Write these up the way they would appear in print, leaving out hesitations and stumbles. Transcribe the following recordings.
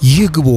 ይግቡ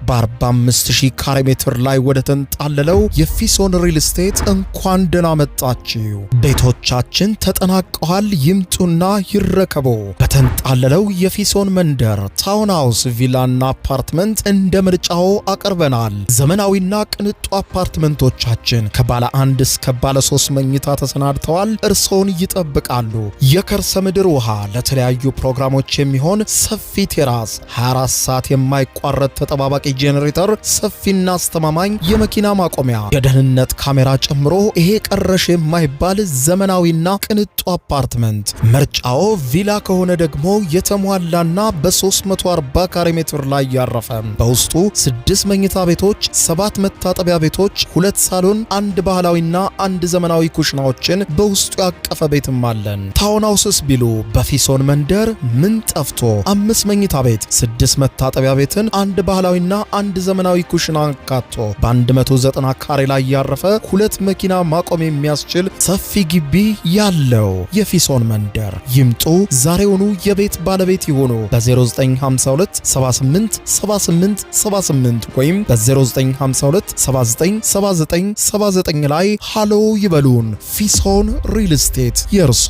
በ45000 ካሬ ሜትር ላይ ወደ ተንጣለለው የፊሶን ሪል ስቴት እንኳን ደህና መጣችሁ። ቤቶቻችን ተጠናቀዋል። ይምጡና ይረከቡ። በተንጣለለው የፊሶን መንደር ታውን ሃውስ፣ ቪላና አፓርትመንት እንደ ምርጫው አቀርበናል። ዘመናዊና ቅንጡ አፓርትመንቶቻችን ከባለ 1 እስከ ባለ 3 መኝታ ተሰናድተዋል። እርሶን ይጠብቃሉ። የከርሰ ምድር ውሃ፣ ለተለያዩ ፕሮግራሞች የሚሆን ሰፊ ቴራስ፣ 24 ሰዓት የማይቋረጥ ተጠባባቂ ጄኔሬተር፣ ሰፊና አስተማማኝ የመኪና ማቆሚያ፣ የደህንነት ካሜራ ጨምሮ ይሄ ቀረሽ የማይባል ዘመናዊና ቅንጡ አፓርትመንት። ምርጫው ቪላ ከሆነ ደግሞ የተሟላና በ340 ካሬ ሜትር ላይ ያረፈ በውስጡ 6 መኝታ ቤቶች፣ 7 መታጠቢያ ቤቶች፣ 2 ሳሎን፣ 1 ባህላዊና 1 ዘመናዊ ኩሽናዎችን በውስጡ ያቀፈ ቤትም አለን። ታውን ሃውስስ ቢሉ በፊሶን መንደር ምን ጠፍቶ 5 መኝታ ቤት፣ 6 መታጠቢያ ቤትን፣ 1 ባህላዊና 1 ዘመናዊ ኩሽና አካቶ በ190 ካሬ ላይ ያረፈ 2 መኪና ማቆም የሚያስችል ሰፊ ግቢ ያለው የፊሶን መንደር። ይምጡ፣ ዛሬውኑ የቤት ባለቤት ይሆኑ። በ0952 78 78 78 ወይም በ0952 79 79 79 ላይ ሃሎ ይበሉን። ፊሶን ሪል ስቴት የርሶ።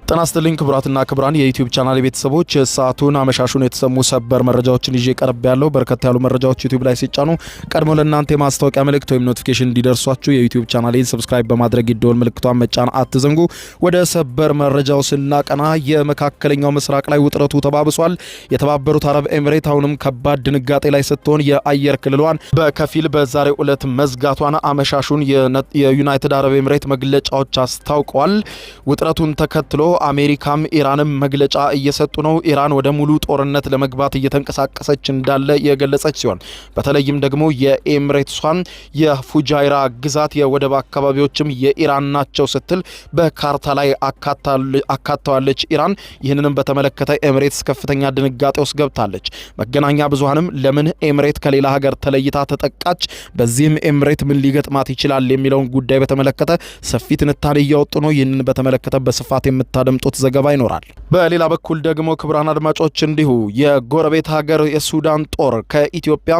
ጤና ይስጥልኝ ክቡራትና ክቡራን የዩቲዩብ ቻናል ቤተሰቦች፣ ሰዓቱን አመሻሹን የተሰሙ ሰበር መረጃዎችን ይዤ ቀርብ ያለው። በርከት ያሉ መረጃዎች ዩቲዩብ ላይ ሲጫኑ ቀድሞ ለእናንተ የማስታወቂያ መልእክት ወይም ኖቲፊኬሽን እንዲደርሷችሁ የዩቲዩብ ቻናሌን ሰብስክራይብ በማድረግ የደወል ምልክቷን መጫን አትዘንጉ። ወደ ሰበር መረጃው ስናቀና የመካከለኛው ምስራቅ ላይ ውጥረቱ ተባብሷል። የተባበሩት አረብ ኤሚሬት አሁንም ከባድ ድንጋጤ ላይ ስትሆን የአየር ክልሏን በከፊል በዛሬው ዕለት መዝጋቷን አመሻሹን የዩናይትድ አረብ ኤሚሬት መግለጫዎች አስታውቀዋል። ውጥረቱን ተከትሎ አሜሪካም ኢራንም መግለጫ እየሰጡ ነው። ኢራን ወደ ሙሉ ጦርነት ለመግባት እየተንቀሳቀሰች እንዳለ የገለጸች ሲሆን በተለይም ደግሞ የኤሚሬትሷን የፉጃይራ ግዛት የወደብ አካባቢዎችም የኢራን ናቸው ስትል በካርታ ላይ አካተዋለች ኢራን። ይህንንም በተመለከተ ኤሚሬትስ ከፍተኛ ድንጋጤ ውስጥ ገብታለች። መገናኛ ብዙሃንም ለምን ኤሚሬት ከሌላ ሀገር ተለይታ ተጠቃች፣ በዚህም ኤሚሬት ምን ሊገጥማት ይችላል የሚለውን ጉዳይ በተመለከተ ሰፊ ትንታኔ እያወጡ ነው። ይህንን በተመለከተ በስፋት የምታደምጡት ዘገባ ይኖራል። በሌላ በኩል ደግሞ ክቡራን አድማጮች እንዲሁ የጎረቤት ሀገር የሱዳን ጦር ከኢትዮጵያ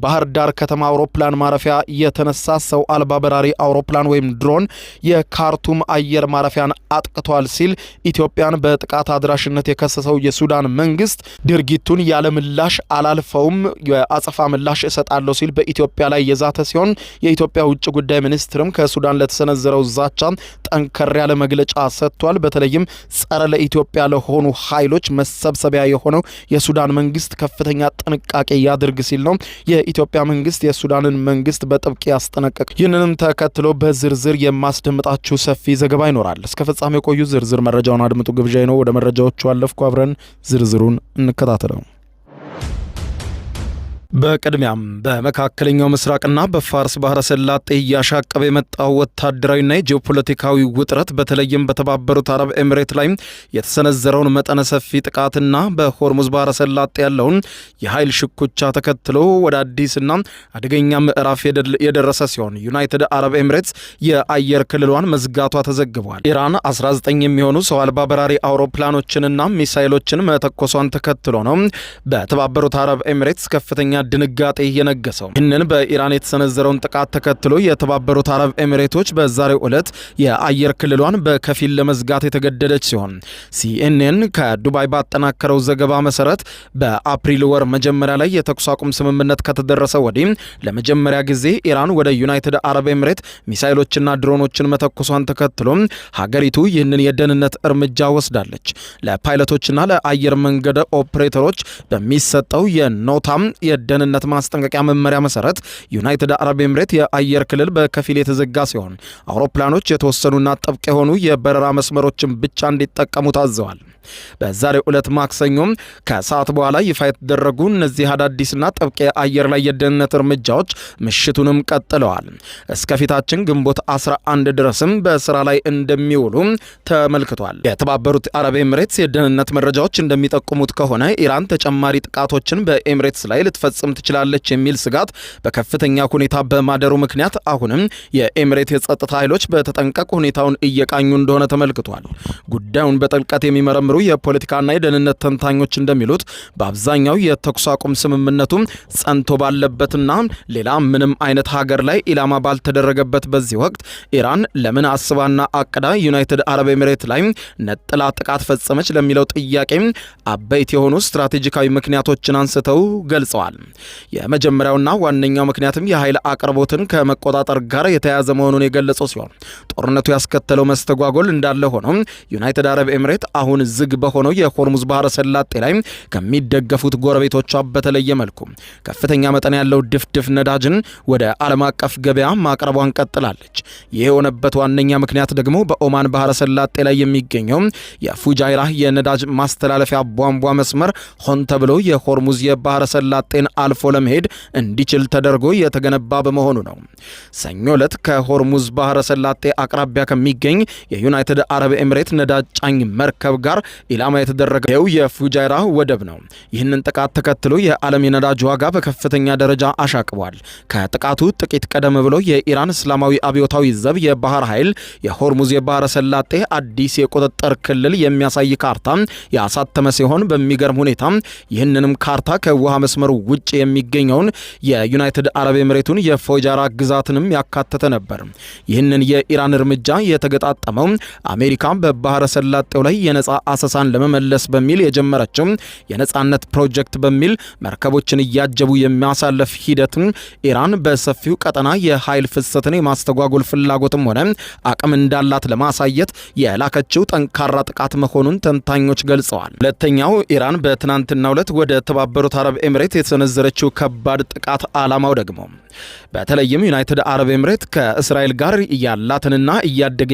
ባህር ዳር ከተማ አውሮፕላን ማረፊያ የተነሳ ሰው አልባ በራሪ አውሮፕላን ወይም ድሮን የካርቱም አየር ማረፊያን አጥቅቷል ሲል ኢትዮጵያን በጥቃት አድራሽነት የከሰሰው የሱዳን መንግስት ድርጊቱን ያለ ምላሽ አላልፈውም፣ የአጸፋ ምላሽ እሰጣለሁ ሲል በኢትዮጵያ ላይ የዛተ ሲሆን የኢትዮጵያ ውጭ ጉዳይ ሚኒስትርም ከሱዳን ለተሰነዘረው ዛቻ ጠንከር ያለ መግለጫ ሰጥቷል። በተለይም ጸረ ለኢትዮጵያ ለሆኑ ኃይሎች መሰብሰቢያ የሆነው የሱዳን መንግስት ከፍተኛ ጥንቃቄ ያድርግ ሲል ነው የኢትዮጵያ መንግስት የሱዳንን መንግስት በጥብቅ ያስጠነቀቀ። ይህንንም ተከትሎ በዝርዝር የማስደምጣችሁ ሰፊ ዘገባ ይኖራል። እስከ ፍጻሜ ቆዩ። ዝርዝር መረጃውን አድምጡ ግብዣይ ነው። ወደ መረጃዎቹ አለፍኩ። አብረን ዝርዝሩን እንከታተለው። በቅድሚያም በመካከለኛው ምስራቅና በፋርስ ባህረ ሰላጤ እያሻቀበ የመጣው ወታደራዊና ጂኦፖለቲካዊ ውጥረት በተለይም በተባበሩት አረብ ኤሚሬት ላይ የተሰነዘረውን መጠነ ሰፊ ጥቃትና በሆርሙዝ ባህረ ሰላጤ ያለውን የኃይል ሽኩቻ ተከትሎ ወደ አዲስና አደገኛ ምዕራፍ የደረሰ ሲሆን ዩናይትድ አረብ ኤሚሬትስ የአየር ክልሏን መዝጋቷ ተዘግቧል። ኢራን 19 የሚሆኑ ሰው አልባ በራሪ አውሮፕላኖችንና ሚሳይሎችን መተኮሷን ተከትሎ ነው በተባበሩት አረብ ኤሚሬትስ ከፍተኛ ድንጋጤ የነገሰው። ይህንን በኢራን የተሰነዘረውን ጥቃት ተከትሎ የተባበሩት አረብ ኤሚሬቶች በዛሬው ዕለት የአየር ክልሏን በከፊል ለመዝጋት የተገደደች ሲሆን ሲኤንኤን ከዱባይ ባጠናከረው ዘገባ መሰረት በአፕሪል ወር መጀመሪያ ላይ የተኩስ አቁም ስምምነት ከተደረሰ ወዲህ ለመጀመሪያ ጊዜ ኢራን ወደ ዩናይትድ አረብ ኤሚሬት ሚሳይሎችና ድሮኖችን መተኮሷን ተከትሎ ሀገሪቱ ይህንን የደህንነት እርምጃ ወስዳለች። ለፓይለቶችና ለአየር መንገድ ኦፕሬተሮች በሚሰጠው የኖታም የደህንነት ማስጠንቀቂያ መመሪያ መሰረት ዩናይትድ አረብ ኤሚሬት የአየር ክልል በከፊል የተዘጋ ሲሆን አውሮፕላኖች የተወሰኑና ጥብቅ የሆኑ የበረራ መስመሮችን ብቻ እንዲጠቀሙ ታዘዋል። በዛሬው ዕለት ማክሰኞ ከሰዓት በኋላ ይፋ የተደረጉ እነዚህ አዳዲስና ጥብቅ የአየር ላይ የደህንነት እርምጃዎች ምሽቱንም ቀጥለዋል። እስከፊታችን ግንቦት 11 ድረስም በስራ ላይ እንደሚውሉ ተመልክቷል። የተባበሩት አረብ ኤምሬትስ የደህንነት መረጃዎች እንደሚጠቁሙት ከሆነ ኢራን ተጨማሪ ጥቃቶችን በኤምሬትስ ላይ ልትፈጽም ትችላለች የሚል ስጋት በከፍተኛ ሁኔታ በማደሩ ምክንያት አሁንም የኤምሬት የጸጥታ ኃይሎች በተጠንቀቅ ሁኔታውን እየቃኙ እንደሆነ ተመልክቷል። ጉዳዩን በጥልቀት የሚመረምሩ የፖለቲካና የደህንነት ተንታኞች እንደሚሉት በአብዛኛው የተኩስ አቁም ስምምነቱ ጸንቶ ባለበትና ሌላ ምንም አይነት ሀገር ላይ ኢላማ ባልተደረገበት በዚህ ወቅት ኢራን ለምን አስባና አቅዳ ዩናይትድ አረብ ኤምሬት ላይ ነጥላ ጥቃት ፈጸመች ለሚለው ጥያቄ አበይት የሆኑ ስትራቴጂካዊ ምክንያቶችን አንስተው ገልጸዋል። የመጀመሪያውና ዋነኛው ምክንያትም የኃይል አቅርቦትን ከመቆጣጠር ጋር የተያያዘ መሆኑን የገለጸው ሲሆን ጦርነቱ ያስከተለው መስተጓጎል እንዳለ ሆኖ ዩናይትድ አረብ ኤምሬት አሁን ዝግ በሆነው የሆርሙዝ ባህረ ሰላጤ ላይ ከሚደገፉት ጎረቤቶቿ በተለየ መልኩ ከፍተኛ መጠን ያለው ድፍድፍ ነዳጅን ወደ ዓለም አቀፍ ገበያ ማቅረቧን ቀጥላለች። ይህ የሆነበት ዋነኛ ምክንያት ደግሞ በኦማን ባህረ ሰላጤ ላይ የሚገኘው የፉጃይራ የነዳጅ ማስተላለፊያ ቧንቧ መስመር ሆን ተብሎ የሆርሙዝ የባህረ ሰላጤን አልፎ ለመሄድ እንዲችል ተደርጎ የተገነባ በመሆኑ ነው። ሰኞ ዕለት ከሆርሙዝ ባህረ ሰላጤ አቅራቢያ ከሚገኝ የዩናይትድ አረብ ኤምሬት ነዳጅ ጫኝ መርከብ ጋር ኢላማ የተደረገው የፉጃይራ ወደብ ነው። ይህንን ጥቃት ተከትሎ የዓለም የነዳጅ ዋጋ በከፍተኛ ደረጃ አሻቅቧል። ከጥቃቱ ጥቂት ቀደም ብሎ የኢራን እስላማዊ አብዮታዊ ዘብ የባህር ኃይል የሆርሙዝ የባህረ ሰላጤ አዲስ የቁጥጥር ክልል የሚያሳይ ካርታ ያሳተመ ሲሆን በሚገርም ሁኔታ ይህንንም ካርታ ከውሃ መስመሩ ውጭ የሚገኘውን የዩናይትድ አረብ ኤምሬቱን የፉጃይራ ግዛትንም ያካተተ ነበር። ይህንን የኢራን እርምጃ የተገጣጠመው አሜሪካ በባህረ ሰላጤው ላይ የነጻ አሰሳን ለመመለስ በሚል የጀመረችው የነጻነት ፕሮጀክት በሚል መርከቦችን እያጀቡ የሚያሳልፍ ሂደትን ኢራን በሰፊው ቀጠና የኃይል ፍሰትን የማስተጓጎል ፍላጎትም ሆነ አቅም እንዳላት ለማሳየት የላከችው ጠንካራ ጥቃት መሆኑን ተንታኞች ገልጸዋል። ሁለተኛው ኢራን በትናንትናው ዕለት ወደ ተባበሩት አረብ ኤምሬት የተሰነዘረችው ከባድ ጥቃት ዓላማው ደግሞ በተለይም ዩናይትድ አረብ ኤምሬት ከእስራኤል ጋር ያላትንና እያደገ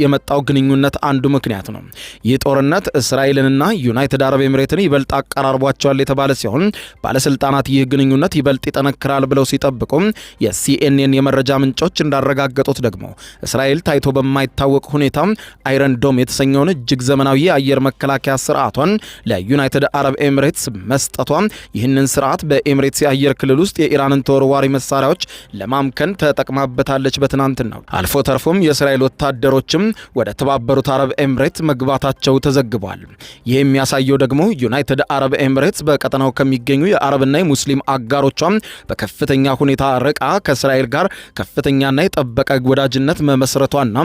የመጣው ግንኙነት አንዱ ምክንያት ነው። ይህ ጦርነት እስራኤልንና ዩናይትድ አረብ ኤምሬትን ይበልጥ አቀራርቧቸዋል የተባለ ሲሆን ባለስልጣናት ይህ ግንኙነት ይበልጥ ይጠነክራል ብለው ሲጠብቁ የሲኤንኤን የመረጃ ምንጮች እንዳረጋገጡት ደግሞ እስራኤል ታይቶ በማይታወቅ ሁኔታ አይረን ዶም የተሰኘውን እጅግ ዘመናዊ የአየር መከላከያ ስርዓቷን ለዩናይትድ አረብ ኤምሬትስ መስጠቷ ይህንን ስርዓት በኤምሬትስ የአየር ክልል ውስጥ የኢራንን ተወርዋሪ መሳሪያዎች ለማምከን ተጠቅማበታለች። በትናንትናው አልፎ ተርፎም የእስራኤል ወታደሮችም ወደ ተባበሩት አረብ ኤምሬት መግባታቸው ተዘግቧል። ይህ የሚያሳየው ደግሞ ዩናይትድ አረብ ኤምሬትስ በቀጠናው ከሚገኙ የአረብና የሙስሊም አጋሮቿ በከፍተኛ ሁኔታ ርቃ ከእስራኤል ጋር ከፍተኛና የጠበቀ ወዳጅነት መመስረቷና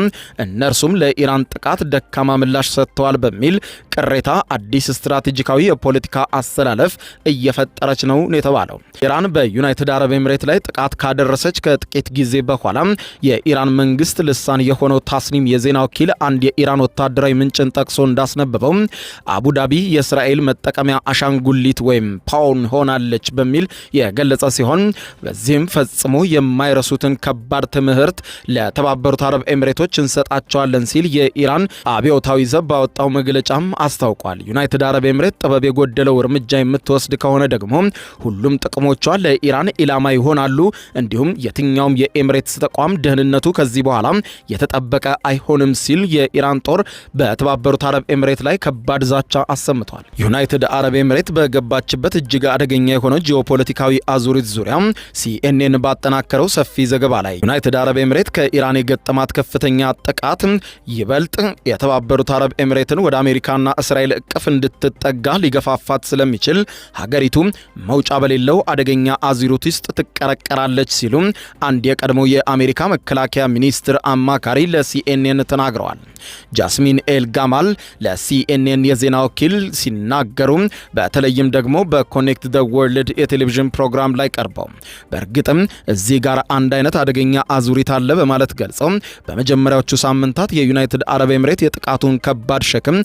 እነርሱም ለኢራን ጥቃት ደካማ ምላሽ ሰጥተዋል በሚል ቅሬታ አዲስ ስትራቴጂካዊ የፖለቲካ አሰላለፍ እየፈጠረች ነው የተባለው። ኢራን በዩናይትድ አረብ ኤምሬት ላይ ጥቃት ካደረሰች ከጥቂት ጊዜ በኋላ የኢራን መንግስት ልሳን የሆነው ታስኒም የዜና ወኪል አንድ የኢራን ወታደራዊ ምንጭን ጠቅሶ እንዳስነበበው አቡዳቢ የእስራኤል መጠቀሚያ አሻንጉሊት ወይም ፓውን ሆናለች በሚል የገለጸ ሲሆን በዚህም ፈጽሞ የማይረሱትን ከባድ ትምህርት ለተባበሩት አረብ ኤምሬቶች እንሰጣቸዋለን ሲል የኢራን አብዮታዊ ዘብ ባወጣው መግለጫም አስታውቋል። ዩናይትድ አረብ ኤምሬት ጥበብ የጎደለው እርምጃ የምትወስድ ከሆነ ደግሞ ሁሉም ጥቅሞቿ ለኢራን ኢላማ ይሆናሉ፣ እንዲሁም የትኛውም የኤምሬትስ ተቋም ደህንነቱ ከዚህ በኋላ የተጠበቀ አይሆንም ሲል የኢራን ጦር በተባበሩት አረብ ኤምሬት ላይ ከባድ ዛቻ አሰምቷል። ዩናይትድ አረብ ኤምሬት በገባችበት እጅግ አደገኛ የሆነው ጂኦፖለቲካዊ አዙሪት ዙሪያ ሲኤንኤን ባጠናከረው ሰፊ ዘገባ ላይ ዩናይትድ አረብ ኤምሬት ከኢራን የገጠማት ከፍተኛ ጥቃት ይበልጥ የተባበሩት አረብ ኤምሬትን ወደ አሜሪካና እስራኤል እቅፍ እንድትጠጋ ሊገፋፋት ስለሚችል ሀገሪቱ መውጫ በሌለው አደገኛ አዙሪት ውስጥ ትቀረቀራለች ሲሉ አንድ የቀድሞ የአሜሪካ መከላከያ ሚኒስትር አማካሪ ለሲኤንኤን ተናግረዋል። ጃስሚን ኤል ጋማል ለሲኤንኤን የዜና ወኪል ሲናገሩ በተለይም ደግሞ በኮኔክት ዘ ወርልድ የቴሌቪዥን ፕሮግራም ላይ ቀርበው በእርግጥም እዚህ ጋር አንድ አይነት አደገኛ አዙሪት አለ በማለት ገልጸው በመጀመሪያዎቹ ሳምንታት የዩናይትድ አረብ ኤምሬት የጥቃቱን ከባድ ሸክም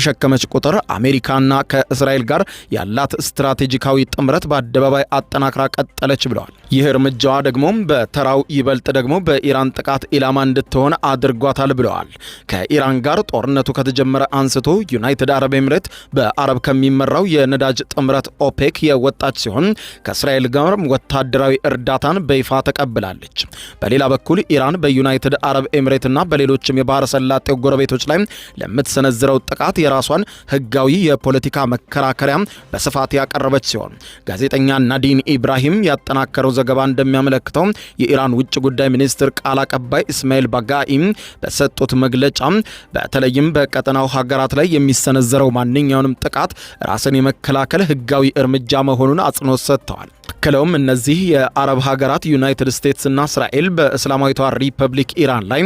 በተሸከመች ቁጥር አሜሪካና ከእስራኤል ጋር ያላት ስትራቴጂካዊ ጥምረት በአደባባይ አጠናክራ ቀጠለች ብለዋል። ይህ እርምጃዋ ደግሞ በተራው ይበልጥ ደግሞ በኢራን ጥቃት ኢላማ እንድትሆን አድርጓታል ብለዋል። ከኢራን ጋር ጦርነቱ ከተጀመረ አንስቶ ዩናይትድ አረብ ኤምሬት በአረብ ከሚመራው የነዳጅ ጥምረት ኦፔክ የወጣች ሲሆን ከእስራኤል ጋር ወታደራዊ እርዳታን በይፋ ተቀብላለች። በሌላ በኩል ኢራን በዩናይትድ አረብ ኤምሬትና በሌሎችም የባህረ ሰላጤው ጎረቤቶች ላይ ለምትሰነዝረው ጥቃት የራሷን ህጋዊ የፖለቲካ መከራከሪያ በስፋት ያቀረበች ሲሆን ጋዜጠኛ ናዲን ኢብራሂም ያጠናከረው ዘገባ እንደሚያመለክተው የኢራን ውጭ ጉዳይ ሚኒስትር ቃል አቀባይ እስማኤል ባጋኢም በሰጡት መግለጫ በተለይም በቀጠናው ሀገራት ላይ የሚሰነዘረው ማንኛውንም ጥቃት ራስን የመከላከል ህጋዊ እርምጃ መሆኑን አጽንኦት ሰጥተዋል። አክለውም እነዚህ የአረብ ሀገራት ዩናይትድ ስቴትስ እና እስራኤል በእስላማዊቷ ሪፐብሊክ ኢራን ላይ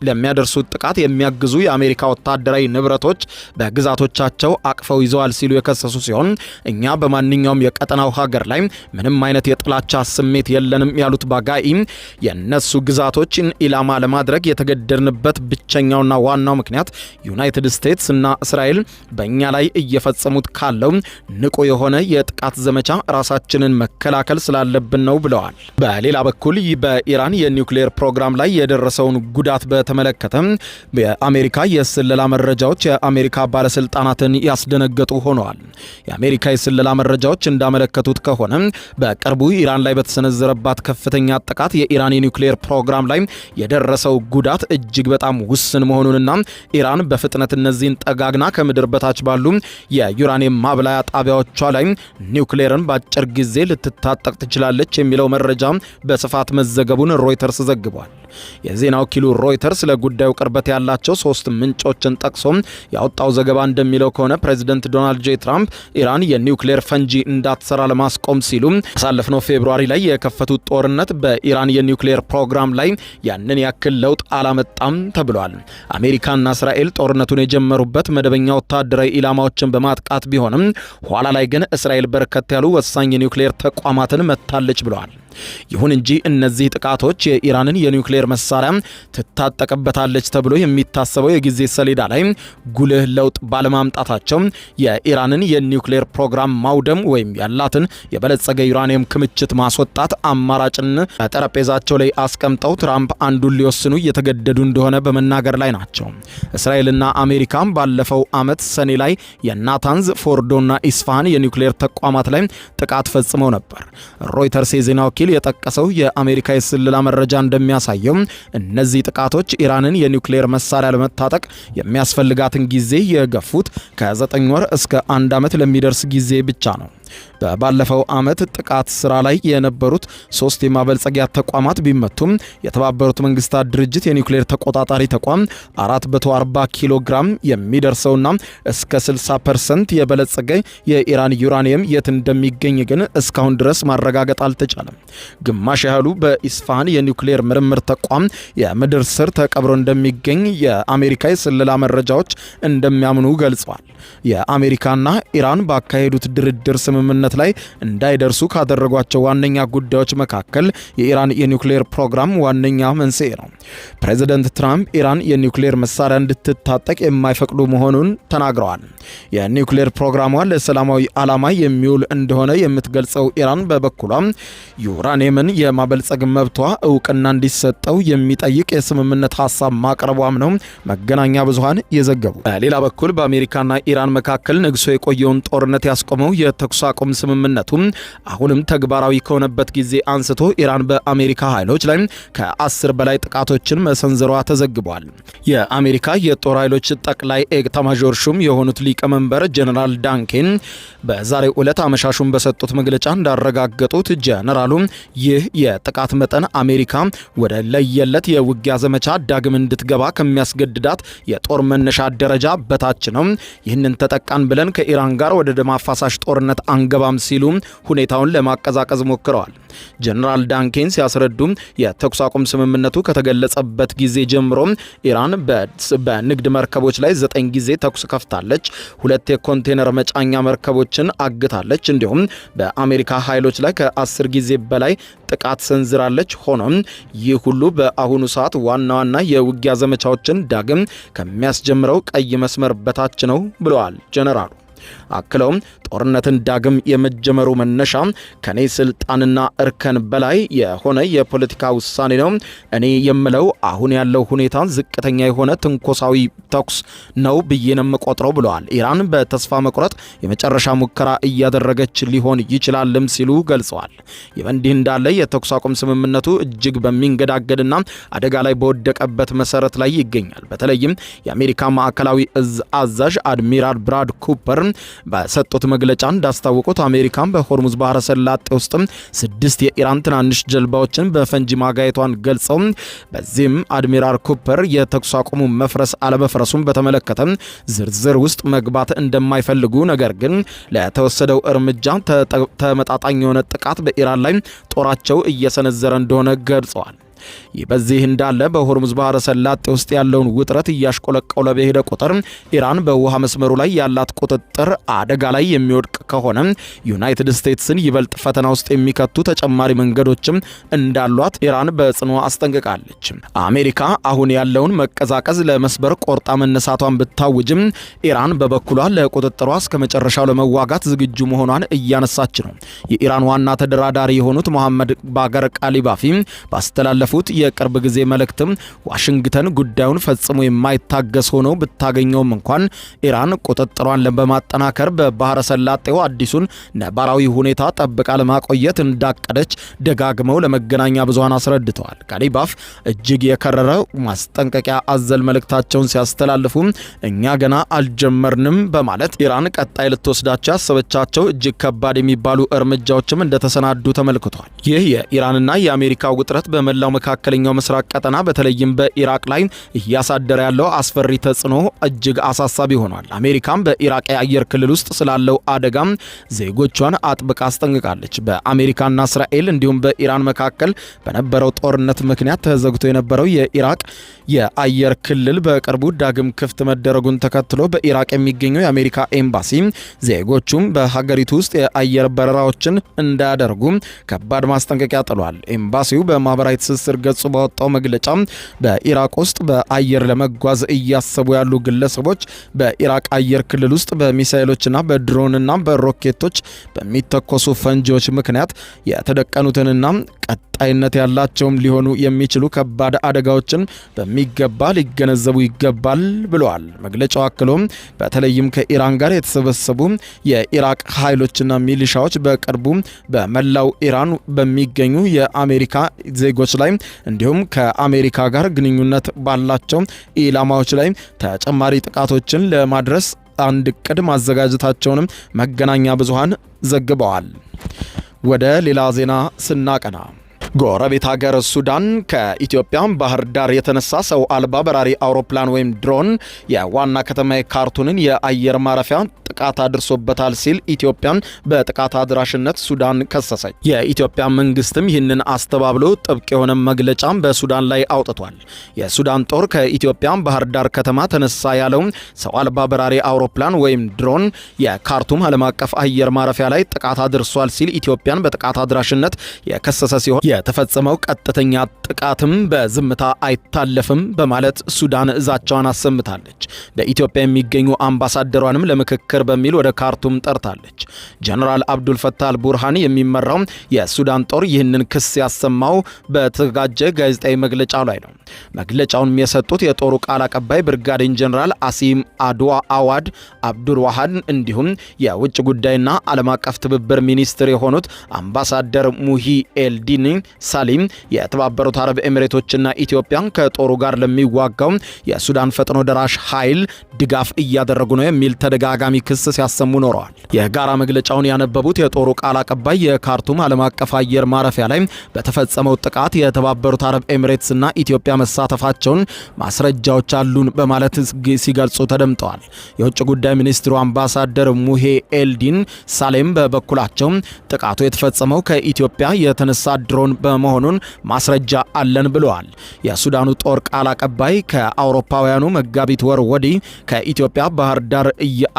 ለሚያደርሱት ጥቃት የሚያግዙ የአሜሪካ ወታደራዊ ንብረቶች በግዛቶቻቸው አቅፈው ይዘዋል ሲሉ የከሰሱ ሲሆን እኛ በማንኛውም የቀጠናው ሀገር ላይ ምንም አይነት የጥላቻ ስሜት የለንም ያሉት ባጋኢ የነሱ ግዛቶችን ኢላማ ለማድረግ የተገደድንበት ብቸኛውና ዋናው ምክንያት ዩናይትድ ስቴትስ እና እስራኤል በእኛ ላይ እየፈጸሙት ካለው ንቁ የሆነ የጥቃት ዘመቻ ራሳችንን መከላከል ስላለብን ነው ብለዋል። በሌላ በኩል በኢራን የኒውክሌር ፕሮግራም ላይ የደረሰውን ጉዳት በተመለከተ የአሜሪካ የስለላ መረጃዎች የአሜሪካ ባለስልጣናትን ያስደነገጡ ሆነዋል። የአሜሪካ የስለላ መረጃዎች እንዳመለከቱት ከሆነ በቅርቡ ኢራን ላይ በተሰነዘረባት ከፍተኛ ጥቃት የኢራን የኒውክሌር ፕሮግራም ላይ የደረሰው ጉዳት እጅግ በጣም ውስን መሆኑንና ኢራን በፍጥነት እነዚህን ጠጋግና ከምድር በታች ባሉ የዩራኒየም ማብላያ ጣቢያዎቿ ላይ ኒውክሌርን በአጭር ጊዜ ልትታጠቅ ትችላለች የሚለው መረጃ በስፋት መዘገቡን ሮይተርስ ዘግቧል። የዜና ወኪሉ ሮይተርስ ለጉዳዩ ቅርበት ያላቸው 3 ምንጮችን ጠቅሶ ያወጣው ዘገባ እንደሚለው ከሆነ ፕሬዚደንት ዶናልድ ጄ ትራምፕ ኢራን የኒውክሌር ፈንጂ እንዳትሰራ ለማስቆም ሲሉ ባሳለፍነው ፌብሩዋሪ ላይ የከፈቱት ጦርነት በኢራን የኒውክሌር ፕሮግራም ላይ ያንን ያክል ለውጥ አላመጣም ተብሏል። አሜሪካና እስራኤል ጦርነቱን የጀመሩበት መደበኛ ወታደራዊ ኢላማዎችን በማጥቃት ቢሆንም ኋላ ላይ ግን እስራኤል በርከት ያሉ ወሳኝ የኒውክሌር ተቋማትን መታለች ብለዋል። ይሁን እንጂ እነዚህ ጥቃቶች የኢራንን የኒውክሌር መሳሪያ ትታጠቅበታለች ተብሎ የሚታሰበው የጊዜ ሰሌዳ ላይ ጉልህ ለውጥ ባለማምጣታቸው የኢራንን የኒውክሌር ፕሮግራም ማውደም ወይም ያላትን የበለጸገ ዩራኒየም ክምችት ማስወጣት አማራጭን በጠረጴዛቸው ላይ አስቀምጠው ትራምፕ አንዱን ሊወስኑ እየተገደዱ እንደሆነ በመናገር ላይ ናቸው። እስራኤልና አሜሪካ ባለፈው ዓመት ሰኔ ላይ የናታንዝ፣ ፎርዶና ኢስፋሃን የኒውክሌር ተቋማት ላይ ጥቃት ፈጽመው ነበር። ሮይተርስ የዜና ወኪል የጠቀሰው የአሜሪካ የስለላ መረጃ እንደሚያሳየው እነዚህ ጥቃቶች ኢራንን የኒውክሌር መሳሪያ ለመታጠቅ የሚያስፈልጋትን ጊዜ የገፉት ከ9 ወር እስከ 1 ዓመት ለሚደርስ ጊዜ ብቻ ነው። ባለፈው ዓመት ጥቃት ስራ ላይ የነበሩት 3 የማበልጸጊያ ተቋማት ቢመቱም የተባበሩት መንግስታት ድርጅት የኒውክሌር ተቆጣጣሪ ተቋም 440 ኪሎ ግራም የሚደርሰውና እስከ 60% የበለጸገ የኢራን ዩራኒየም የት እንደሚገኝ ግን እስካሁን ድረስ ማረጋገጥ አልተቻለም። ግማሽ ያህሉ በኢስፋሃን የኒውክሌር ምርምር ተቋም የምድር ስር ተቀብሮ እንደሚገኝ የአሜሪካ የስለላ መረጃዎች እንደሚያምኑ ገልጸዋል። የአሜሪካና ኢራን ባካሄዱት ድርድር ስምምነት ላይ እንዳይደርሱ ካደረጓቸው ዋነኛ ጉዳዮች መካከል የኢራን የኒውክሌር ፕሮግራም ዋነኛ መንስኤ ነው። ፕሬዚደንት ትራምፕ ኢራን የኒውክሌር መሳሪያ እንድትታጠቅ የማይፈቅዱ መሆኑን ተናግረዋል። የኒውክሌር ፕሮግራሟ ለሰላማዊ ዓላማ የሚውል እንደሆነ የምትገልጸው ኢራን በበኩሏ ዩራኒየምን የማበልጸግ መብቷ እውቅና እንዲሰጠው የሚጠይቅ የስምምነት ሀሳብ ማቅረቧም ነው መገናኛ ብዙሃን የዘገቡ። በሌላ በኩል በአሜሪካና ኢራን መካከል ነግሶ የቆየውን ጦርነት ያስቆመው የተኩስ አቁም ስምምነቱ አሁንም ተግባራዊ ከሆነበት ጊዜ አንስቶ ኢራን በአሜሪካ ኃይሎች ላይ ከ10 በላይ ጥቃቶችን መሰንዘሯ ተዘግቧል። የአሜሪካ የጦር ኃይሎች ጠቅላይ ኤታማዦር ሹም የሆኑት ሊቀመንበር ጀነራል ዳንኬን በዛሬው ዕለት አመሻሹን በሰጡት መግለጫ እንዳረጋገጡት ጀነራሉ ይህ የጥቃት መጠን አሜሪካ ወደ ለየለት የውጊያ ዘመቻ ዳግም እንድትገባ ከሚያስገድዳት የጦር መነሻ ደረጃ በታች ነው። ይህንን ተጠቃን ብለን ከኢራን ጋር ወደ ደም አፋሳሽ ጦርነት አንገባም ሲሉ ሁኔታውን ለማቀዛቀዝ ሞክረዋል። ጀነራል ዳንኬን ሲያስረዱ የተኩስ አቁም ስምምነቱ ከተገለጸበት ጊዜ ጀምሮ ኢራን በንግድ መርከቦች ላይ 9 ጊዜ ተኩስ ከፍታለች፣ 2 የኮንቴነር መጫኛ መርከቦችን አግታለች፣ እንዲሁም በአሜሪካ ኃይሎች ላይ ከ10 ጊዜ በላይ ጥቃት ሰንዝራለች። ሆኖም ይህ ሁሉ በአሁኑ ሰዓት ዋና ዋና የውጊያ ዘመቻዎችን ዳግም ከሚያስጀምረው ቀይ መስመር በታች ነው ብለዋል ጀነራሉ። አክለውም ጦርነትን ዳግም የመጀመሩ መነሻ ከኔ ስልጣንና እርከን በላይ የሆነ የፖለቲካ ውሳኔ ነው። እኔ የምለው አሁን ያለው ሁኔታ ዝቅተኛ የሆነ ትንኮሳዊ ተኩስ ነው ብዬ ነው የምቆጥረው ብለዋል። ኢራን በተስፋ መቁረጥ የመጨረሻ ሙከራ እያደረገች ሊሆን ይችላልም ሲሉ ገልጸዋል። ይህ በእንዲህ እንዳለ የተኩስ አቁም ስምምነቱ እጅግ በሚንገዳገድና አደጋ ላይ በወደቀበት መሰረት ላይ ይገኛል። በተለይም የአሜሪካ ማዕከላዊ እዝ አዛዥ አድሚራል ብራድ ኩፐር በሰጡት መግለጫ እንዳስታወቁት አሜሪካን በሆርሙዝ ባህረ ሰላጤ ውስጥ 6 የኢራን ትናንሽ ጀልባዎችን በፈንጂ ማጋየቷን ገልጸው በዚህም አድሚራል ኩፐር የተኩስ አቁሙ መፍረስ አለመፍረሱን በተመለከተ ዝርዝር ውስጥ መግባት እንደማይፈልጉ፣ ነገር ግን ለተወሰደው እርምጃ ተመጣጣኝ የሆነ ጥቃት በኢራን ላይ ጦራቸው እየሰነዘረ እንደሆነ ገልጸዋል። ይህ በዚህ እንዳለ በሆርሙዝ ባህረ ሰላጤ ውስጥ ያለውን ውጥረት እያሽቆለቆለ በሄደ ቁጥር ኢራን በውሃ መስመሩ ላይ ያላት ቁጥጥር አደጋ ላይ የሚወድቅ ከሆነ ዩናይትድ ስቴትስን ይበልጥ ፈተና ውስጥ የሚከቱ ተጨማሪ መንገዶችም እንዳሏት ኢራን በጽኑ አስጠንቅቃለች። አሜሪካ አሁን ያለውን መቀዛቀዝ ለመስበር ቆርጣ መነሳቷን ብታውጅም ኢራን በበኩሏ ለቁጥጥሯ እስከ መጨረሻው ለመዋጋት ዝግጁ መሆኗን እያነሳች ነው። የኢራን ዋና ተደራዳሪ የሆኑት መሐመድ ባገር ቃሊባፊ ባስተላለፉት የቅርብ ጊዜ መልእክትም ዋሽንግተን ጉዳዩን ፈጽሞ የማይታገስ ሆነው ብታገኘውም እንኳን ኢራን ቁጥጥሯን በማጠናከር በባህረ ሰላጤው አዲሱን ነባራዊ ሁኔታ ጠብቃ ለማቆየት እንዳቀደች ደጋግመው ለመገናኛ ብዙሃን አስረድተዋል። ቃሊባፍ እጅግ የከረረ ማስጠንቀቂያ አዘል መልእክታቸውን ሲያስተላልፉ እኛ ገና አልጀመርንም በማለት ኢራን ቀጣይ ልትወስዳቸው ያሰበቻቸው እጅግ ከባድ የሚባሉ እርምጃዎችም እንደተሰናዱ ተመልክቷል። ይህ የኢራንና የአሜሪካ ውጥረት በመላው መካከለኛው ምስራቅ ቀጠና በተለይም በኢራቅ ላይ እያሳደረ ያለው አስፈሪ ተጽዕኖ እጅግ አሳሳቢ ሆኗል። አሜሪካም በኢራቅ የአየር ክልል ውስጥ ስላለው አደጋም ዜጎቿን አጥብቃ አስጠንቅቃለች። በአሜሪካና እስራኤል እንዲሁም በኢራን መካከል በነበረው ጦርነት ምክንያት ተዘግቶ የነበረው የኢራቅ የአየር ክልል በቅርቡ ዳግም ክፍት መደረጉን ተከትሎ በኢራቅ የሚገኘው የአሜሪካ ኤምባሲ ዜጎቹም በሀገሪቱ ውስጥ የአየር በረራዎችን እንዳያደርጉ ከባድ ማስጠንቀቂያ ጥሏል። ኤምባሲው በማህበራዊ ትስስር ገጹ ባወጣው መግለጫ በኢራቅ ውስጥ በአየር ለመጓዝ እያሰቡ ያሉ ግለሰቦች በኢራቅ አየር ክልል ውስጥ በሚሳኤሎችና በድሮንና በሮኬቶች በሚተኮሱ ፈንጂዎች ምክንያት የተደቀኑትንና ቀጣይነት ያላቸውም ሊሆኑ የሚችሉ ከባድ አደጋዎችን በሚገባ ሊገነዘቡ ይገባል ብለዋል። መግለጫው አክሎም በተለይም ከኢራን ጋር የተሰበሰቡ የኢራቅ ኃይሎችና ሚሊሻዎች በቅርቡ በመላው ኢራን በሚገኙ የአሜሪካ ዜጎች ላይ እንዲሁም ከአሜሪካ ጋር ግንኙነት ባላቸው ኢላማዎች ላይ ተጨማሪ ጥቃቶችን ለማድረስ አንድ ዕቅድ ማዘጋጀታቸውንም መገናኛ ብዙሃን ዘግበዋል። ወደ ሌላ ዜና ስናቀና ጎረቤት ሀገር ሱዳን ከኢትዮጵያ ባህር ዳር የተነሳ ሰው አልባ በራሪ አውሮፕላን ወይም ድሮን የዋና ከተማ ካርቱምን የአየር ማረፊያ ጥቃት አድርሶበታል ሲል ኢትዮጵያን በጥቃት አድራሽነት ሱዳን ከሰሰች። የኢትዮጵያ መንግስትም ይህንን አስተባብሎ ጥብቅ የሆነ መግለጫ በሱዳን ላይ አውጥቷል። የሱዳን ጦር ከኢትዮጵያ ባህር ዳር ከተማ ተነሳ ያለው ሰው አልባ በራሪ አውሮፕላን ወይም ድሮን የካርቱም ዓለም አቀፍ አየር ማረፊያ ላይ ጥቃት አድርሷል ሲል ኢትዮጵያን በጥቃት አድራሽነት የከሰሰ ሲሆን የተፈጸመው ቀጥተኛ ጥቃትም በዝምታ አይታለፍም በማለት ሱዳን እዛቻዋን አሰምታለች። በኢትዮጵያ የሚገኙ አምባሳደሯንም ለምክክር በሚል ወደ ካርቱም ጠርታለች። ጀነራል አብዱል ፈታህ አልቡርሃን የሚመራው የሱዳን ጦር ይህንን ክስ ያሰማው በተዘጋጀ ጋዜጣዊ መግለጫ ላይ ነው። መግለጫውን የሰጡት የጦሩ ቃል አቀባይ ብርጋዴር ጀነራል አሲም አድዋ አዋድ አብዱል ዋሃድ እንዲሁም የውጭ ጉዳይና ዓለም አቀፍ ትብብር ሚኒስትር የሆኑት አምባሳደር ሙሂ ኤልዲኒ ሳሊም የተባበሩት አረብ ኤሚሬቶችና ኢትዮጵያ ከጦሩ ጋር ለሚዋጋው የሱዳን ፈጥኖ ደራሽ ኃይል ድጋፍ እያደረጉ ነው የሚል ተደጋጋሚ ክስ ሲያሰሙ ኖረዋል። የጋራ መግለጫውን ያነበቡት የጦሩ ቃል አቀባይ የካርቱም ዓለም አቀፍ አየር ማረፊያ ላይ በተፈጸመው ጥቃት የተባበሩት አረብ ኤሚሬትስና ኢትዮጵያ መሳተፋቸውን ማስረጃዎች አሉን በማለት ሲገልጹ ተደምጠዋል። የውጭ ጉዳይ ሚኒስትሩ አምባሳደር ሙሄ ኤልዲን ሳሌም በበኩላቸው ጥቃቱ የተፈጸመው ከኢትዮጵያ የተነሳ ድሮን በመሆኑን ማስረጃ አለን ብለዋል። የሱዳኑ ጦር ቃል አቀባይ ከአውሮፓውያኑ መጋቢት ወር ወዲህ ከኢትዮጵያ ባህር ዳር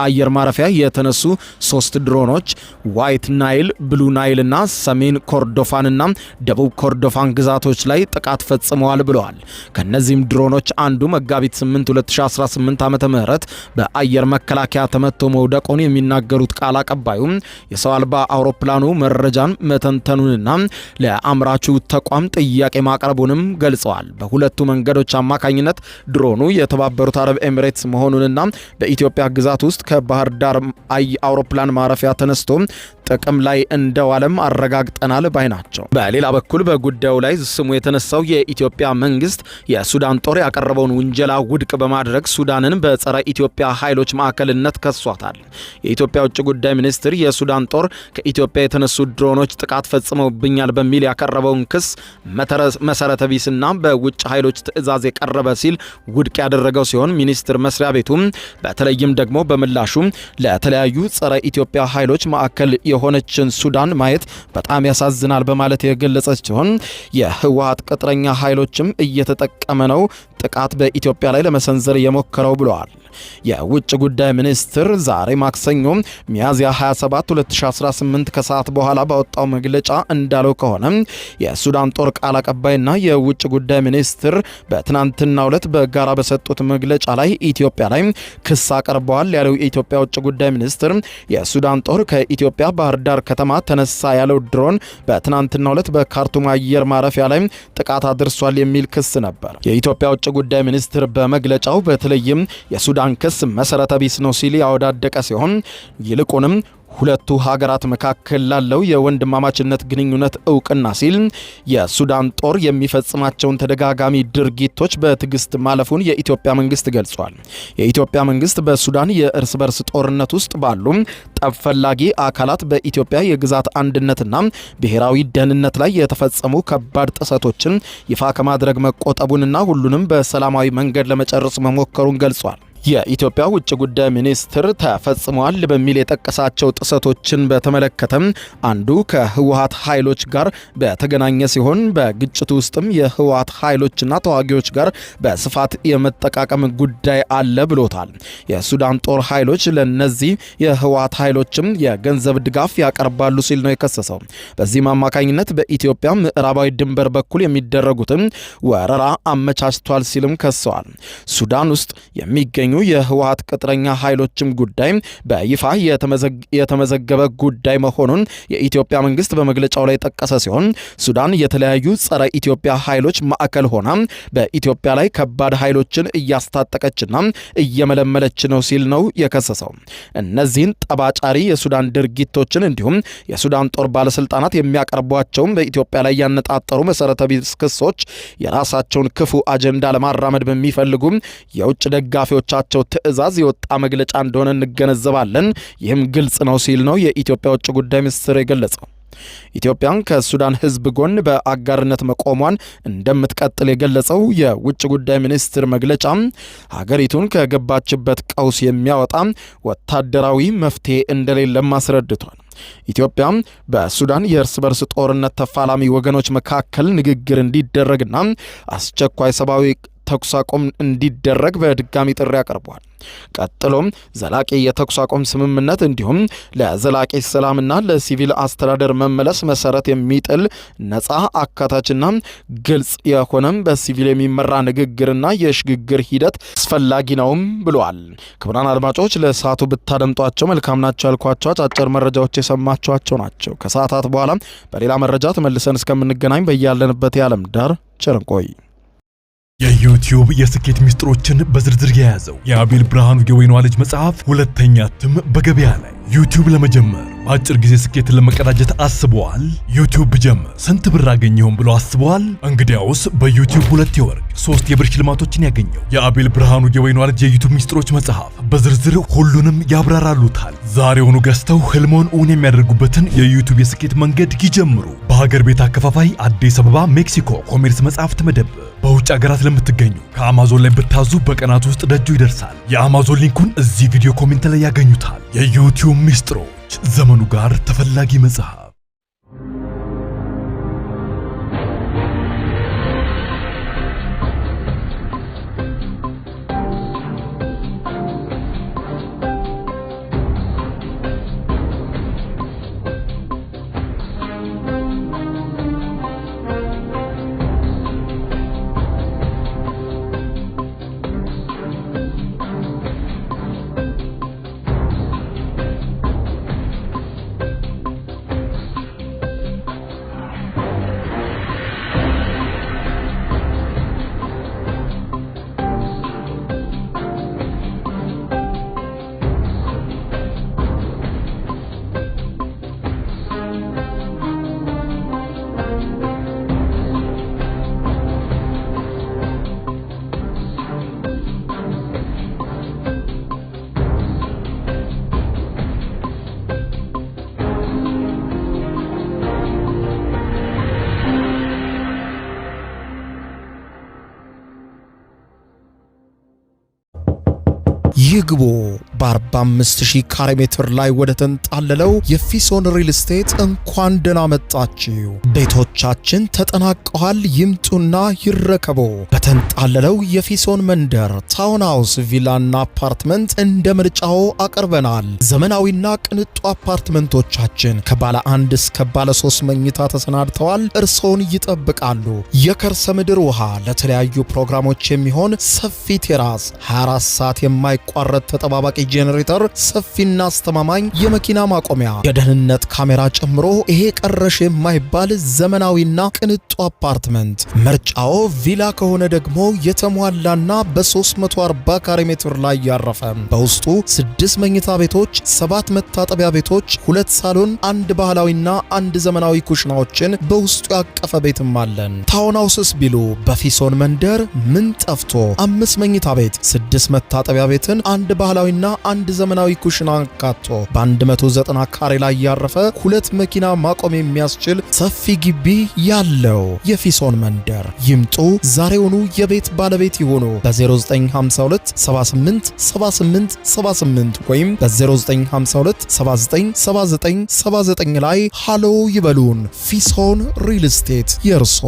አየር ማረፊያ የተነሱ 3 ድሮኖች ዋይት ናይል፣ ብሉ ናይል እና ሰሜን ኮርዶፋንና ደቡብ ኮርዶፋን ግዛቶች ላይ ጥቃት ፈጽመዋል ብለዋል። ከነዚህም ድሮኖች አንዱ መጋቢት 8 2018 ዓ.ም በአየር መከላከያ ተመቶ መውደቁን የሚናገሩት ቃል አቀባዩ የሰው አልባ አውሮፕላኑ መረጃን መተንተኑንና ለአምራቹ ተቋም ጥያቄ ማቅረቡንም ገልጸዋል። በሁለቱ መንገዶች አማካኝነት ድሮኑ የተባበሩት አረብ ኤሚሬትስ መሆኑንና በኢትዮጵያ ግዛት ውስጥ ከባህር ዳር አውሮፕላን ማረፊያ ተነስቶ ጥቅም ላይ እንደዋለም አረጋግጠናል ባይ ናቸው። በሌላ በኩል በጉዳዩ ላይ ስሙ የተነሳው የኢትዮጵያ መንግስት የሱዳን ጦር ያቀረበውን ውንጀላ ውድቅ በማድረግ ሱዳንን በጸረ ኢትዮጵያ ኃይሎች ማዕከልነት ከሷታል። የኢትዮጵያ ውጭ ጉዳይ ሚኒስትር የሱዳን ጦር ከኢትዮጵያ የተነሱ ድሮኖች ጥቃት ፈጽመውብኛል በሚል ያቀረበውን ክስ መሰረተ ቢስና በውጭ ኃይሎች ትዕዛዝ የቀረበ ሲል ውድቅ ያደረገው ሲሆን ሚኒስቴር መስሪያ ቤቱም በተለይም ደግሞ በምላሹ ለተለያዩ ጸረ ኢትዮጵያ ኃይሎች ማዕከል የሆነችን ሱዳን ማየት በጣም ያሳዝናል በማለት የገለጸች ሲሆን የህወሓት ቅጥረኛ ኃይሎችም እየተጠቀመ ነው ጥቃት በኢትዮጵያ ላይ ለመሰንዘር የሞከረው ብለዋል። የውጭ ጉዳይ ሚኒስትር ዛሬ ማክሰኞ ሚያዝያ 27 2018 ከሰዓት በኋላ ባወጣው መግለጫ እንዳለው ከሆነ የሱዳን ጦር ቃል አቀባይና የውጭ ጉዳይ ሚኒስትር በትናንትናው ዕለት በጋራ በሰጡት መግለጫ ላይ ኢትዮጵያ ላይ ክስ አቀርበዋል ያለው የኢትዮጵያ ውጭ ጉዳይ ሚኒስትር የሱዳን ጦር ከኢትዮጵያ ባህር ዳር ከተማ ተነሳ ያለው ድሮን በትናንትናው ዕለት በካርቱም አየር ማረፊያ ላይ ጥቃት አድርሷል የሚል ክስ ነበር። የኢትዮጵያ ውጭ ጉዳይ ሚኒስትር በመግለጫው በተለይም የሱዳን ክስ መሰረተ ቢስ ነው ሲል ያወዳደቀ ሲሆን ይልቁንም ሁለቱ ሀገራት መካከል ላለው የወንድማማችነት ግንኙነት እውቅና ሲል የሱዳን ጦር የሚፈጽማቸውን ተደጋጋሚ ድርጊቶች በትዕግስት ማለፉን የኢትዮጵያ መንግስት ገልጿል። የኢትዮጵያ መንግስት በሱዳን የእርስ በርስ ጦርነት ውስጥ ባሉ ጠብ ፈላጊ አካላት በኢትዮጵያ የግዛት አንድነትና ብሔራዊ ደህንነት ላይ የተፈጸሙ ከባድ ጥሰቶችን ይፋ ከማድረግ መቆጠቡንና ሁሉንም በሰላማዊ መንገድ ለመጨረስ መሞከሩን ገልጿል። የኢትዮጵያ ውጭ ጉዳይ ሚኒስትር ተፈጽመዋል በሚል የጠቀሳቸው ጥሰቶችን በተመለከተም አንዱ ከህወሓት ኃይሎች ጋር በተገናኘ ሲሆን በግጭቱ ውስጥም የህወሓት ኃይሎችና ተዋጊዎች ጋር በስፋት የመጠቃቀም ጉዳይ አለ ብሎታል። የሱዳን ጦር ኃይሎች ለነዚህ የህወሓት ኃይሎችም የገንዘብ ድጋፍ ያቀርባሉ ሲል ነው የከሰሰው። በዚህም አማካኝነት በኢትዮጵያ ምዕራባዊ ድንበር በኩል የሚደረጉትን ወረራ አመቻችቷል ሲልም ከሰዋል። ሱዳን ውስጥ የሚገኙ የህወሓት ቅጥረኛ ኃይሎችም ጉዳይ በይፋ የተመዘገበ ጉዳይ መሆኑን የኢትዮጵያ መንግስት በመግለጫው ላይ ጠቀሰ ሲሆን ሱዳን የተለያዩ ጸረ ኢትዮጵያ ኃይሎች ማዕከል ሆና በኢትዮጵያ ላይ ከባድ ኃይሎችን እያስታጠቀችና እየመለመለች ነው ሲል ነው የከሰሰው። እነዚህን ጠባጫሪ የሱዳን ድርጊቶችን እንዲሁም የሱዳን ጦር ባለስልጣናት የሚያቀርቧቸውን በኢትዮጵያ ላይ ያነጣጠሩ መሰረተ ቢስ ክሶች የራሳቸውን ክፉ አጀንዳ ለማራመድ በሚፈልጉ የውጭ ደጋፊዎች ትዕዛዝ የወጣ መግለጫ እንደሆነ እንገነዘባለን። ይህም ግልጽ ነው ሲል ነው የኢትዮጵያ ውጭ ጉዳይ ሚኒስትር የገለጸው። ኢትዮጵያን ከሱዳን ህዝብ ጎን በአጋርነት መቆሟን እንደምትቀጥል የገለጸው የውጭ ጉዳይ ሚኒስትር መግለጫ ሀገሪቱን ከገባችበት ቀውስ የሚያወጣ ወታደራዊ መፍትሄ እንደሌለም አስረድቷል። ኢትዮጵያ በሱዳን የእርስ በርስ ጦርነት ተፋላሚ ወገኖች መካከል ንግግር እንዲደረግና አስቸኳይ ሰብአዊ ተኩስ አቁም እንዲደረግ በድጋሚ ጥሪ አቀርቧል። ቀጥሎም ዘላቂ የተኩስ አቁም ስምምነት እንዲሁም ለዘላቂ ሰላምና ለሲቪል አስተዳደር መመለስ መሰረት የሚጥል ነፃ አካታችና ግልጽ የሆነም በሲቪል የሚመራ ንግግርና የሽግግር ሂደት አስፈላጊ ነውም ብሏል። ክቡራን አድማጮች ለሰዓቱ ብታደምጧቸው መልካም ናቸው ያልኳቸው አጫጭር መረጃዎች የሰማችኋቸው ናቸው። ከሰዓታት በኋላ በሌላ መረጃ ተመልሰን እስከምንገናኝ በያለንበት የዓለም ዳር ቸር እንቆይ። የዩቲዩብ የስኬት ሚስጥሮችን በዝርዝር የያዘው የአቤል ብርሃኑ የወይኗ ልጅ መጽሐፍ ሁለተኛ እትም በገበያ ላይ። ዩቲዩብ ለመጀመር በአጭር ጊዜ ስኬትን ለመቀዳጀት አስበዋል? ዩቲዩብ ብጀምር ስንት ብር አገኘሁም ብሎ አስበዋል? እንግዲያውስ በዩቲዩብ 2 የወርቅ 3 የብር ሽልማቶችን ያገኘው የአቤል ብርሃኑ የወይኗ ልጅ የዩቲዩብ ሚስጥሮች መጽሐፍ በዝርዝር ሁሉንም ያብራራሉታል። ዛሬውኑ ገዝተው ህልሞን እውን የሚያደርጉበትን የዩቲዩብ የስኬት መንገድ ይጀምሩ። በሀገር ቤት አከፋፋይ አዲስ አበባ ሜክሲኮ ኮሜርስ መጽሐፍት መደብር። በውጭ ሀገራት ለምትገኙ ከአማዞን ላይ ብታዙ በቀናት ውስጥ ደጁ ይደርሳል። የአማዞን ሊንኩን እዚህ ቪዲዮ ኮሜንት ላይ ያገኙታል። የዩቲዩብ ሚስጥሮች፣ ዘመኑ ጋር ተፈላጊ መጽሐፍ። ይግቡ በ45000 ካሬ ሜትር ላይ ወደ ተንጣለለው የፊሶን ሪል ስቴት እንኳን ደህና መጣችሁ። ቤቶቻችን ተጠናቀዋል። ይምጡና ይረከቡ። በተንጣለለው የፊሶን መንደር ታውን ሃውስ፣ ቪላና አፓርትመንት እንደ ምርጫው አቅርበናል። ዘመናዊና ቅንጡ አፓርትመንቶቻችን ከባለ 1 እስከ ባለ 3 መኝታ ተሰናድተዋል። እርሶን ይጠብቃሉ። የከርሰ ምድር ውሃ፣ ለተለያዩ ፕሮግራሞች የሚሆን ሰፊ ቴራስ፣ 24 ሰዓት የማይቋረጥ ተጠባባቂ ጄኔሬተር፣ ሰፊና አስተማማኝ የመኪና ማቆሚያ፣ የደህንነት ካሜራ ጨምሮ ይሄ ቀረሽ የማይባል ዘመናዊና ቅንጡ አፓርትመንት። ምርጫው ቪላ ከሆነ ደግሞ የተሟላና በ340 ካሬ ሜትር ላይ ያረፈ በውስጡ 6 መኝታ ቤቶች፣ 7 መታጠቢያ ቤቶች፣ 2 ሳሎን፣ 1 ባህላዊና 1 ዘመናዊ ኩሽናዎችን በውስጡ ያቀፈ ቤትም አለን። ታውን ሃውስስ ቢሉ በፊሶን መንደር ምን ጠፍቶ 5 መኝታ ቤት፣ 6 መታጠቢያ ቤትን፣ 1 ባህላዊና 1 ዘመናዊ ኩሽና አካቶ በ190 ካሬ ላይ ያረፈ 2 መኪና ማቆም የሚያስችል ሰፊ ግቢ ያለው የፊሶን መንደር። ይምጡ፣ ዛሬውኑ የቤት ባለቤት ይሆኑ። በ0952 78 78 78 ወይም በ0952 79 79 79 ላይ ሃሎ ይበሉን። ፊሶን ሪል ስቴት የርሶ